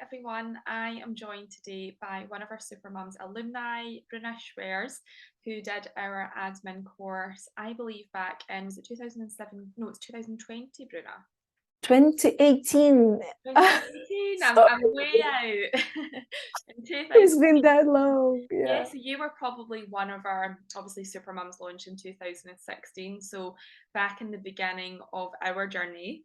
everyone. I am joined today by one of our Supermums alumni, Bruna Schwerz, who did our admin course, I believe back in, was it 2007? No, it's 2020, Bruna. 2018. 2018, I'm way out. In 2000, It's been that long. yeah, Yeah. so you were probably one of our, obviously Supermums launched in 2016, so back in the beginning of our journey.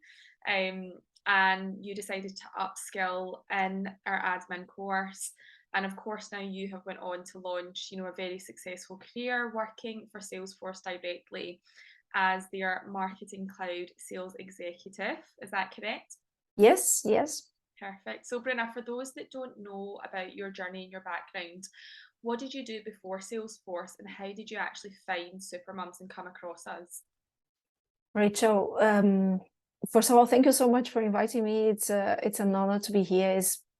And you decided to upskill in our admin course. And of course, now you have went on to launch, a very successful career working for Salesforce directly as their Marketing Cloud sales executive. Is that correct? Yes, yes. Perfect. So, Bruna, for those that don't know about your journey and your background, what did you do before Salesforce and how did you actually find Supermums and come across us? Rachel, first of all, thank you so much for inviting me. It's an honor to be here.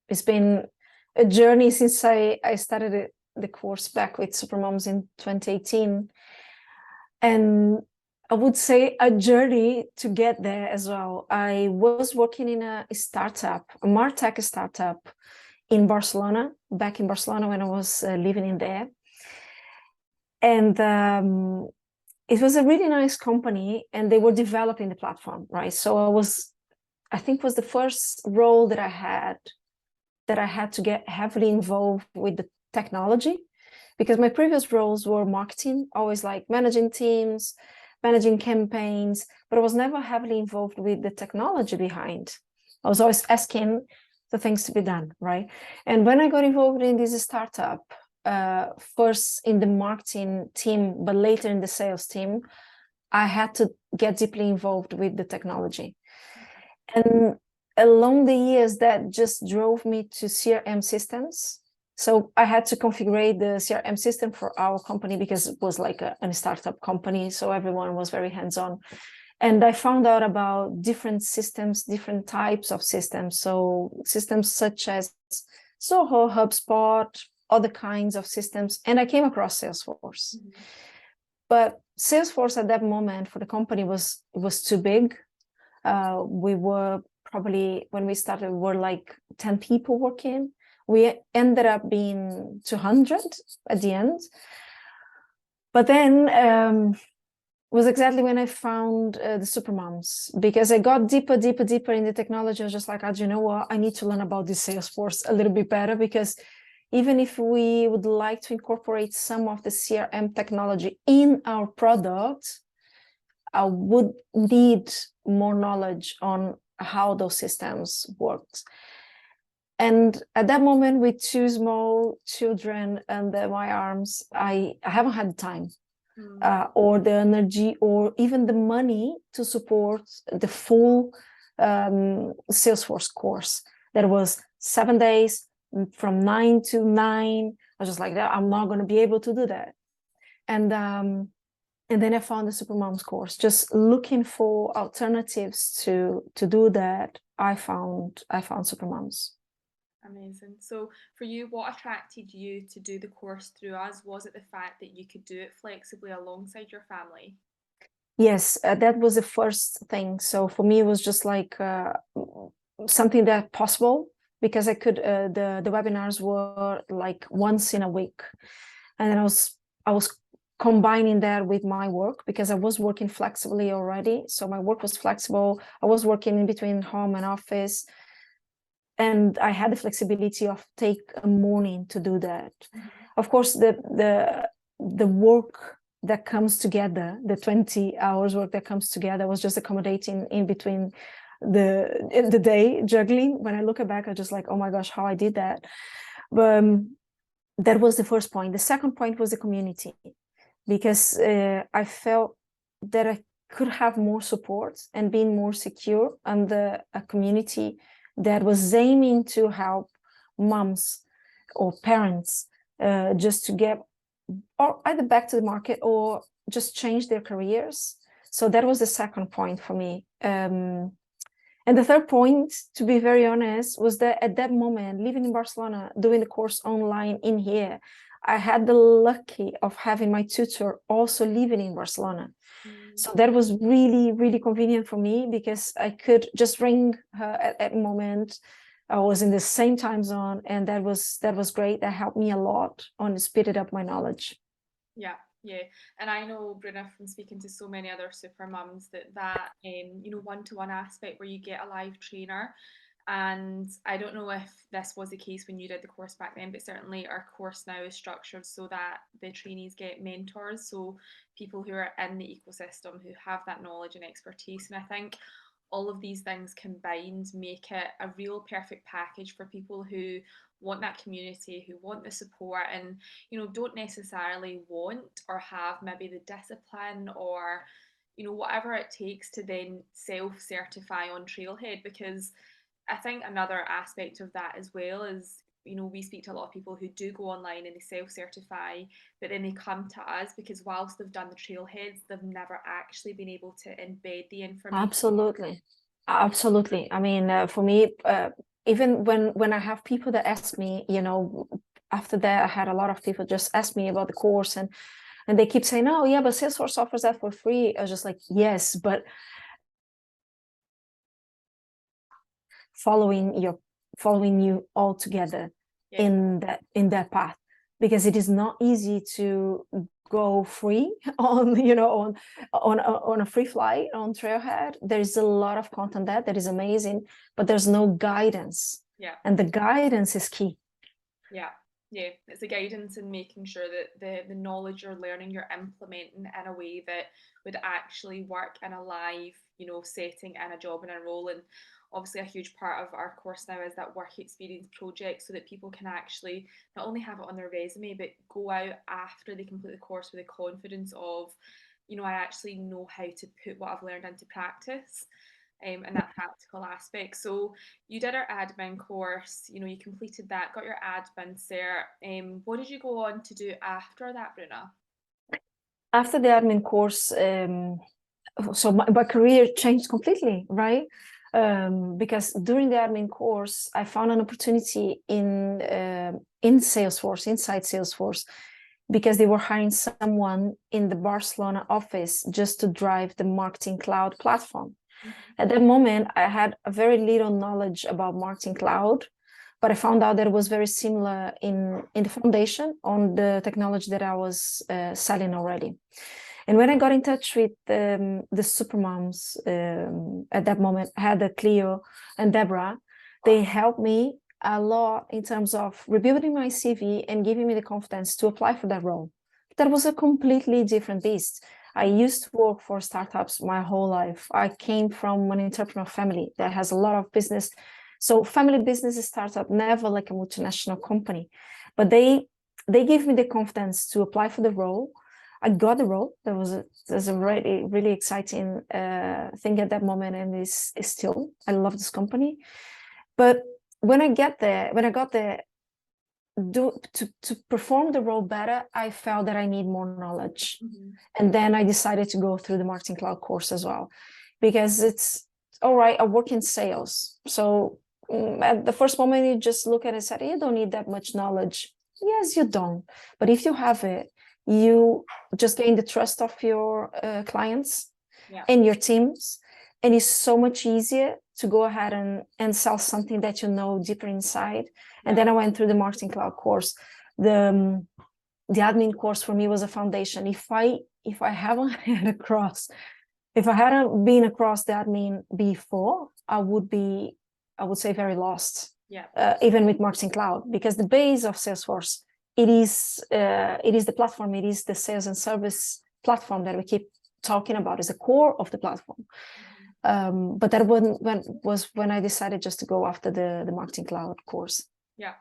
It's been a journey since I started the course back with Supermums in 2018. And I would say a journey to get there as well. I was working in a startup, a MarTech startup in Barcelona, back in Barcelona when I was living in there. And it was a really nice company and they were developing the platform, right? So I think was the first role that I had to get heavily involved with the technology, because my previous roles were marketing, always like managing teams, managing campaigns, but I was never heavily involved with the technology behind. I was always asking the things to be done, right? And when I got involved in this startup, first in the marketing team, but later in the sales team, I had to get deeply involved with the technology. And along the years, that just drove me to CRM systems. So I had to configure the CRM system for our company because it was like a startup company. So everyone was very hands-on. And I found out about different systems, different types of systems. So systems such as Zoho, HubSpot, other kinds of systems. And I came across Salesforce. Mm-hmm. But Salesforce at that moment for the company was too big. We were probably, when we started, we were like 10 people working. We ended up being 200 at the end. But then was exactly when I found the Supermums, because I got deeper in the technology. I was just like, oh, do you know what? I need to learn about this Salesforce a little bit better, because even if we would like to incorporate some of the CRM technology in our product, I would need more knowledge on how those systems work. And at that moment, with two small children under my arms, I haven't had time or the energy or even the money to support the full Salesforce course. That was 7 days from 9 to 9. I was just like, that I'm not going to be able to do that. And then I found the Supermums course, just looking for alternatives to do that. I found Supermums. Amazing. So for you, what attracted you to do the course through us? Was it the fact that you could do it flexibly alongside your family? Yes, that was the first thing. So for me, it was just like something that possible, because I could, the webinars were like once in a week. And then I was combining that with my work, because I was working flexibly already. So my work was flexible. I was working in between home and office. And I had the flexibility of take a morning to do that. Mm-hmm. Of course, the work that comes together, the 20 hours work that comes together, was just accommodating in between the day, juggling. When I look back, I just like, oh my gosh, how I did that. But that was the first point. The second point was the community, because I felt that I could have more support and being more secure under a community that was aiming to help moms or parents just to get or either back to the market or just change their careers. So that was the second point for me. And the third point, to be very honest, was that at that moment, living in Barcelona, doing the course online in here, I had the lucky of having my tutor also living in Barcelona. So that was really, really convenient for me, because I could just ring her at a moment, I was in the same time zone, and that was great. That helped me a lot on speeded up my knowledge. Yeah, yeah. And I know, Bruna, from speaking to so many other super mums, that you know, one-to-one aspect where you get a live trainer. And I don't know if this was the case when you did the course back then, but certainly our course now is structured so that the trainees get mentors, so people who are in the ecosystem who have that knowledge and expertise. And I think all of these things combined make it a real perfect package for people who want that community, who want the support, and you know, don't necessarily want or have maybe the discipline or you know, whatever it takes to then self-certify on Trailhead. Because I think another aspect of that as well is, you know, we speak to a lot of people who do go online and they self-certify, but then they come to us because whilst they've done the trailheads, they've never actually been able to embed the information. Absolutely. Absolutely. I mean, for me, even when I have people that ask me, you know, after that, I had a lot of people just ask me about the course, and they keep saying, oh yeah, but Salesforce offers that for free. I was just like, yes, but following you all together in that path, because it is not easy to go free on, you know, on a free flight on Trailhead. There's a lot of content that is amazing, but there's no guidance. Yeah. And the guidance is key. Yeah. Yeah, it's the guidance and making sure that the knowledge you're learning, you're implementing in a way that would actually work in a live, you know, setting in a job and a role. And obviously a huge part of our course now is that work experience project, so that people can actually not only have it on their resume, but go out after they complete the course with the confidence of, you know, I actually know how to put what I've learned into practice. And that practical aspect. So you did our admin course, you know, you completed that, got your admin cert. What did you go on to do after that, Bruna? After the admin course, so my career changed completely, right? Because during the admin course, I found an opportunity in Salesforce, inside Salesforce, because they were hiring someone in the Barcelona office just to drive the Marketing Cloud platform. At that moment, I had a very little knowledge about Marketing Cloud, but I found out that it was very similar in the foundation on the technology that I was selling already. And when I got in touch with the Supermums, at that moment, Heather, Cleo, and Deborah, they helped me a lot in terms of rebuilding my CV and giving me the confidence to apply for that role. That was a completely different beast. I used to work for startups my whole life. I came from an entrepreneurial family that has a lot of business. So family business startup, never like a multinational company. But they gave me the confidence to apply for the role. I got the role. That was a really, really exciting thing at that moment, and is still. I love this company. But when I got there, to perform the role better, I felt that I need more knowledge. And then I decided to go through the Marketing Cloud course as well, because it's all right. I work in sales, so at the first moment you just look at it and say, you don't need that much knowledge. Yes, you don't, but if you have it, you just gain the trust of your clients and your teams, and it's so much easier to go ahead and sell something that you know deeper inside. And then I went through the Marketing Cloud course. The admin course for me was a foundation. If I hadn't been across the admin before, I would say very lost. Even with Marketing Cloud, because the base of Salesforce, it is the platform, it is the sales and service platform that we keep talking about, is the core of the platform. But that was when I decided just to go after the Marketing Cloud course. Yeah.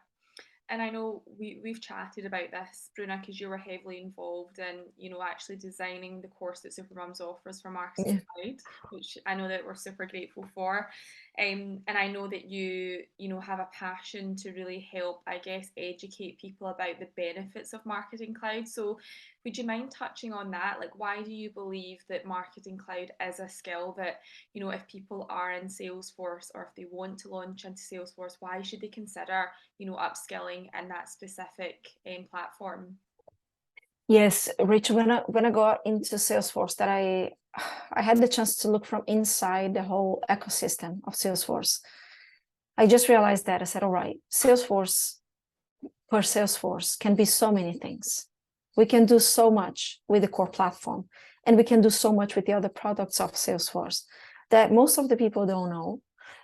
And I know we've chatted about this, Bruna, because you were heavily involved in, you know, actually designing the course that Supermums offers for Marketing Cloud, which I know that we're super grateful for. And I know that you know, have a passion to really help, I guess, educate people about the benefits of Marketing Cloud. So would you mind touching on that? Like, why do you believe that Marketing Cloud is a skill that, you know, if people are in Salesforce or if they want to launch into Salesforce, why should they consider, you know, upskilling in that specific platform? Yes, Rachel, when I got into Salesforce, that I had the chance to look from inside the whole ecosystem of Salesforce. I just realized that I said, all right, Salesforce per Salesforce can be so many things. We can do so much with the core platform, and we can do so much with the other products of Salesforce that most of the people don't know.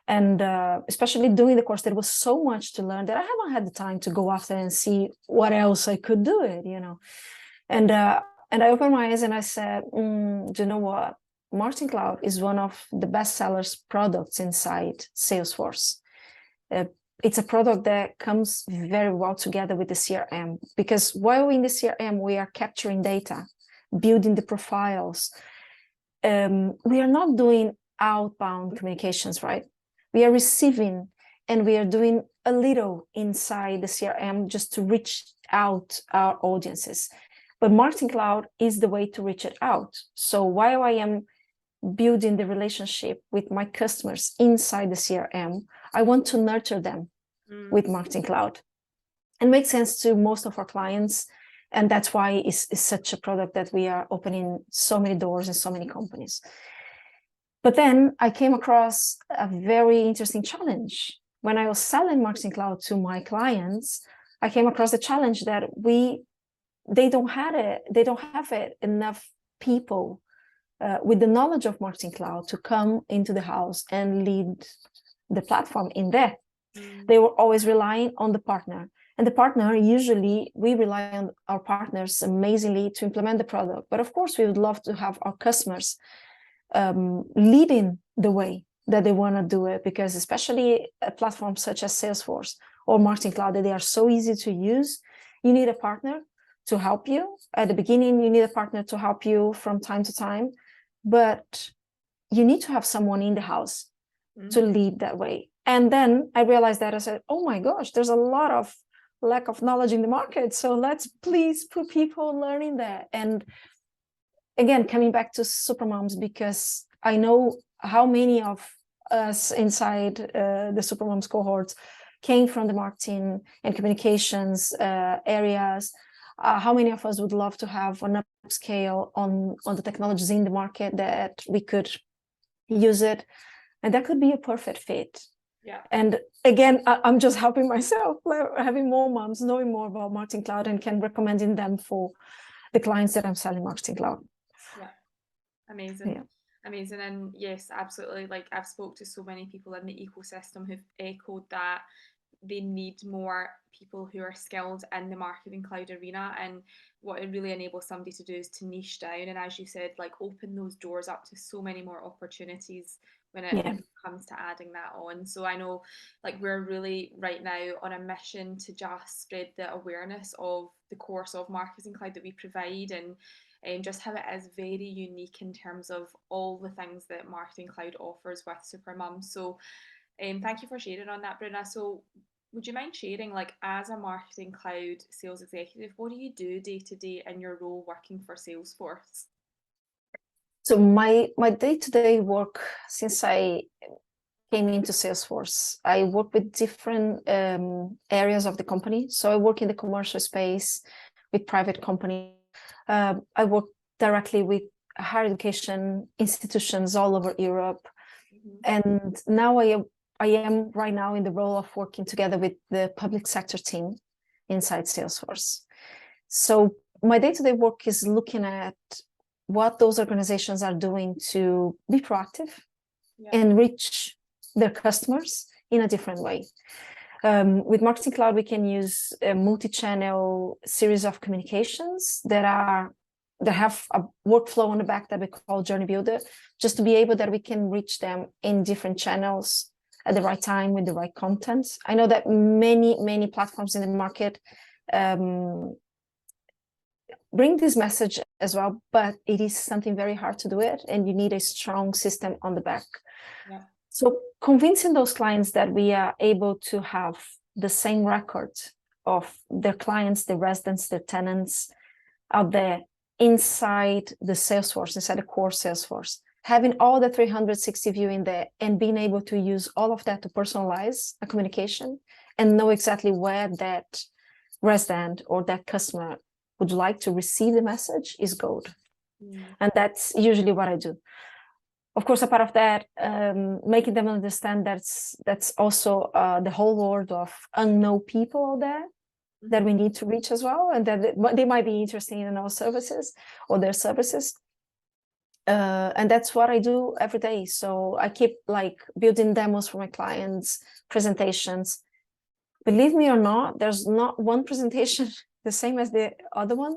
And especially doing the course, there was so much to learn that I haven't had the time to go after and see what else I could do it, you know. And I opened my eyes and I said, do you know what? Marketing Cloud is one of the best sellers products inside Salesforce. It's a product that comes very well together with the CRM, because while in the CRM, we are capturing data, building the profiles. We are not doing outbound communications, right? We are receiving, and we are doing a little inside the CRM just to reach out our audiences. But Marketing Cloud is the way to reach it out. So while I am building the relationship with my customers inside the CRM, I want to nurture them with Marketing Cloud. And makes sense to most of our clients. And that's why it's such a product that we are opening so many doors in so many companies. But then I came across a very interesting challenge. When I was selling Marketing Cloud to my clients, I came across the challenge that they don't have enough people with the knowledge of Marketing Cloud to come into the house and lead the platform in there. They were always relying on the partner. And the partner, usually we rely on our partners amazingly to implement the product. But of course, we would love to have our customers leading the way that they want to do it, because especially a platform such as Salesforce or Marketing Cloud, that they are so easy to use, you need a partner to help you. At the beginning, you need a partner to help you from time to time, but you need to have someone in the house to lead that way. And then I realized that I said, oh my gosh, there's a lot of lack of knowledge in the market. So let's please put people learning that. And again, coming back to Supermums, because I know how many of us inside the Supermums cohorts came from the marketing and communications areas. How many of us would love to have an upscale on the technologies in the market that we could use it? And that could be a perfect fit. Yeah. And again, I'm just helping myself, having more moms knowing more about Marketing Cloud and can recommending them for the clients that I'm selling Marketing Cloud. Yeah. Amazing. Yeah. Amazing. And yes, absolutely. Like, I've spoke to so many people in the ecosystem who've echoed that they need more people who are skilled in the Marketing Cloud arena. And what it really enables somebody to do is to niche down. And as you said, like, open those doors up to so many more opportunities when it comes to adding that on. So I know, like, we're really right now on a mission to just spread the awareness of the course of Marketing Cloud that we provide, and just how it is very unique in terms of all the things that Marketing Cloud offers with Supermums. So thank you for sharing on that, Bruna. So would you mind sharing, like, as a Marketing Cloud sales executive, what do you do day to day in your role working for Salesforce? So my day-to-day work, since I came into Salesforce, I work with different areas of the company. So I work in the commercial space with private companies. I work directly with higher education institutions all over Europe. And now I am right now in the role of working together with the public sector team inside Salesforce. So my day-to-day work is looking at what those organizations are doing to be proactive and reach their customers in a different way. With Marketing Cloud, we can use a multi-channel series of communications that have a workflow on the back that we call Journey Builder, just to be able that we can reach them in different channels at the right time with the right content. I know that many platforms in the market bring this message as well, but it is something very hard to do it, and you need a strong system on the back. Yeah. So convincing those clients that we are able to have the same record of their clients, their residents, their tenants out there inside the Salesforce, inside the core Salesforce, having all the 360 view in there and being able to use all of that to personalize a communication and know exactly where that resident or that customer would like to receive the message is gold. And that's usually what I do. of course, a part of that, making them understand that's also the whole world of unknown people out there that we need to reach as well, and that they might be interested in our services or their services. And that's what I do every day. So I keep like building demos for my clients, presentations. Believe me or not, there's not one presentation the same as the other one.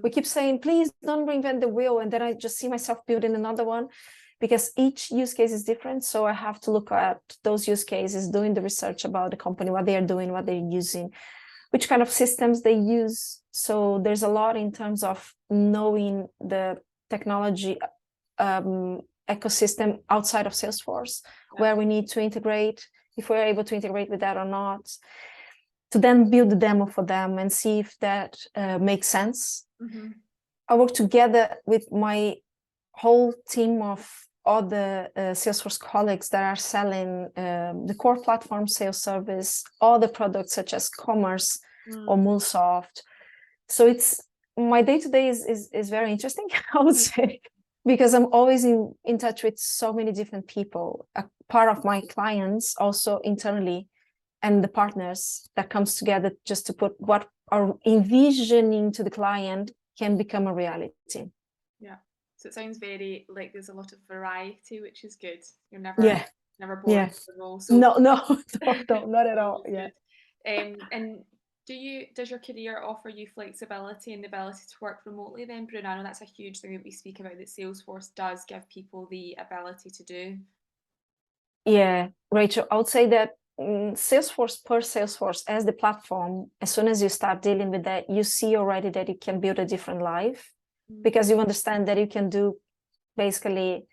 We keep saying, please don't reinvent the wheel. And then I just see myself building another one, because each use case is different. So I have to look at those use cases, doing the research about the company, what they are doing, what they're using, which kind of systems they use. So there's a lot in terms of knowing the technology ecosystem outside of Salesforce, where we need to integrate, if we're able to integrate with that or not, to then build the demo for them and see if that makes sense. I work together with my whole team of all the Salesforce colleagues that are selling the core platform sales service, all the products such as Commerce or MuleSoft. So it's my day-to-day is very interesting, I would say, because I'm always in touch with so many different people, a part of my clients also internally, and the partners that comes together just to put what are envisioning to the client can become a reality. Yeah. So it sounds very like there's a lot of variety, which is good. You're never bored of the role. So no, not at all. Yeah. And does your career offer you flexibility and the ability to work remotely then, Bruna? I know that's a huge thing that we speak about, that Salesforce does give people the ability to do. Yeah, Rachel, I would say that Salesforce as the platform, as soon as you start dealing with that, you see already that you can build a different life, because you understand that you can do basically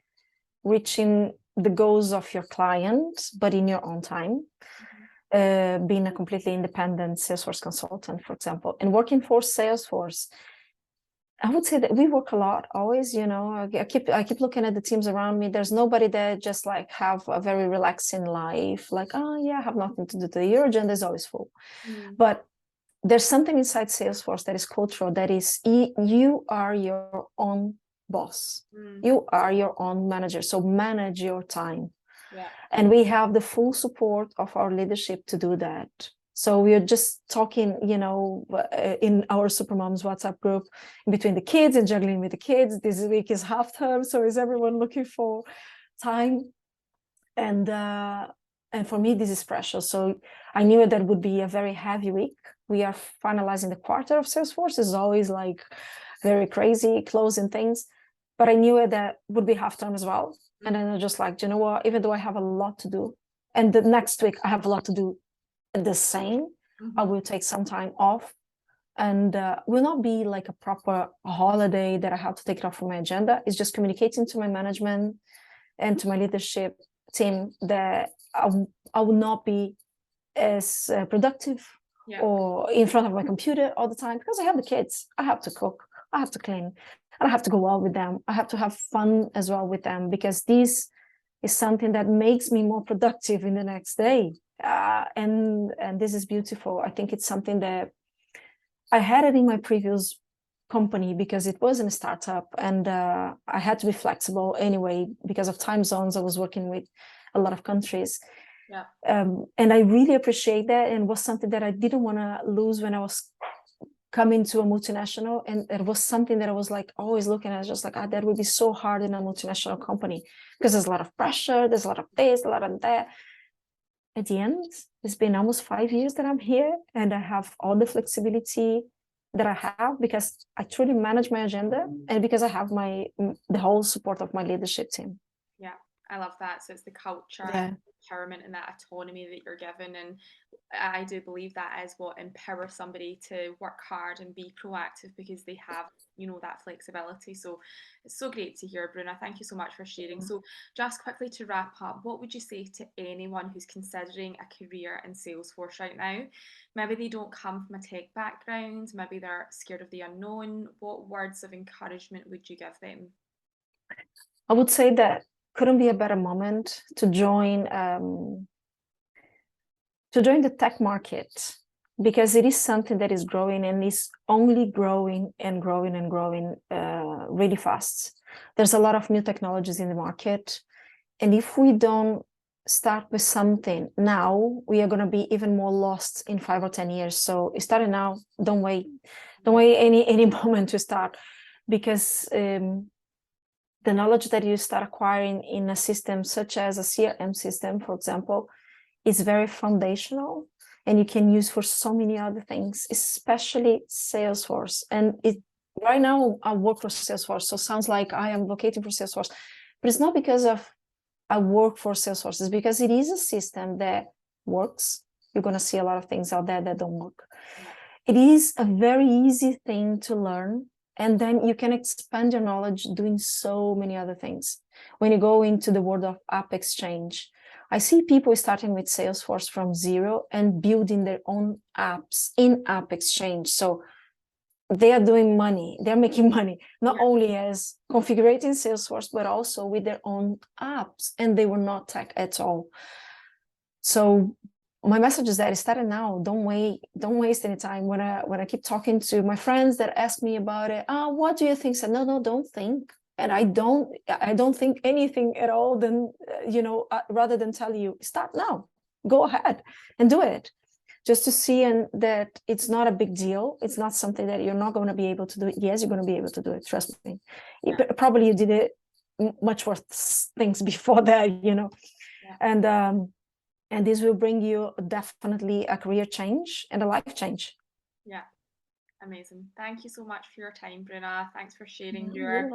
reaching the goals of your client, but in your own time. Being a completely independent Salesforce consultant, for example, and working for Salesforce, I would say that we work a lot always, I keep looking at the teams around me. There's nobody that just like have a very relaxing life, like, oh yeah, I have nothing to do today. Your agenda is always full. But there's something inside Salesforce that is cultural, that is you are your own boss. You are your own manager. So manage your time. Yeah. And we have the full support of our leadership to do that. So we are just talking, in our Supermums WhatsApp group, in between the kids and juggling with the kids. This week is half term, so is everyone looking for time? And for me, this is precious. So I knew that would be a very heavy week. We are finalizing the quarter of Salesforce. It's always like very crazy, closing things. But I knew that would be half term as well. And then I just like, you know what, even though I have a lot to do, and the next week I have a lot to do the same, I will take some time off, and will not be like a proper holiday that I have to take it off from my agenda. It's just communicating to my management and to my leadership team that I will not be as productive or in front of my computer all the time, because I have the kids. I have to cook, I have to clean, and I have to go out with them. I have to have fun as well with them, because this is something that makes me more productive in the next day. And this is beautiful. I think it's something that I had it in my previous company, because it wasn't a startup, and I had to be flexible anyway because of time zones. I was working with a lot of countries. Yeah. And I really appreciate that, and was something that I didn't want to lose when I was coming to a multinational. And it was something that I was like always looking at, just like, that would be so hard in a multinational company, because there's a lot of pressure, there's a lot of this, a lot of that. At the end, it's been almost 5 years that I'm here, and I have all the flexibility that I have because I truly manage my agenda, and because I have the whole support of my leadership team. Yeah, I love that. So it's the culture, empowerment, and that autonomy that you're given, and I do believe that is what empowers somebody to work hard and be proactive, because they have that flexibility. So it's so great to hear, Bruna. Thank you so much for sharing. So just quickly to wrap up, what would you say to anyone who's considering a career in Salesforce right now? Maybe they don't come from a tech background, maybe they're scared of the unknown. What words of encouragement would you give them? I would say that couldn't be a better moment to join the tech market, because it is something that is growing and is only growing and growing and growing really fast. There's a lot of new technologies in the market. And if we don't start with something now, we are going to be even more lost in 5 or 10 years. So starting now, don't wait. Don't wait any moment to start, because the knowledge that you start acquiring in a system such as a CRM system, for example, is very foundational, and you can use for so many other things, especially Salesforce. And right now I work for Salesforce, so sounds like I am advocating for Salesforce, but it's not because of I work for Salesforce, it's because it is a system that works. You're going to see a lot of things out there that don't work. It is a very easy thing to learn, and then you can expand your knowledge doing so many other things. When you go into the world of app exchange, I see people starting with Salesforce from zero and building their own apps in app exchange. So they are doing money, they're making money, not only as configuring Salesforce, but also with their own apps, and they were not tech at all. So my message is that start it now. Don't waste any time. When I keep talking to my friends that ask me about it, what do you think? So no, don't think. And I don't think anything at all. Then rather than tell you start now, go ahead and do it, just to see that it's not a big deal. It's not something that you're not going to be able to do. Yes, you're going to be able to do it. Trust me. Probably you did it much worse things before that, and this will bring you definitely a career change and a life change. Yeah, amazing. Thank you so much for your time, Bruna. Thanks for sharing your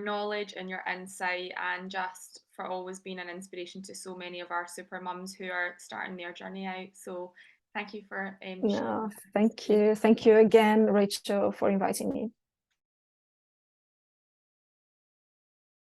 knowledge and your insight, and just for always being an inspiration to so many of our super mums who are starting their journey out. So thank you for thank you again, Rachel, for inviting me.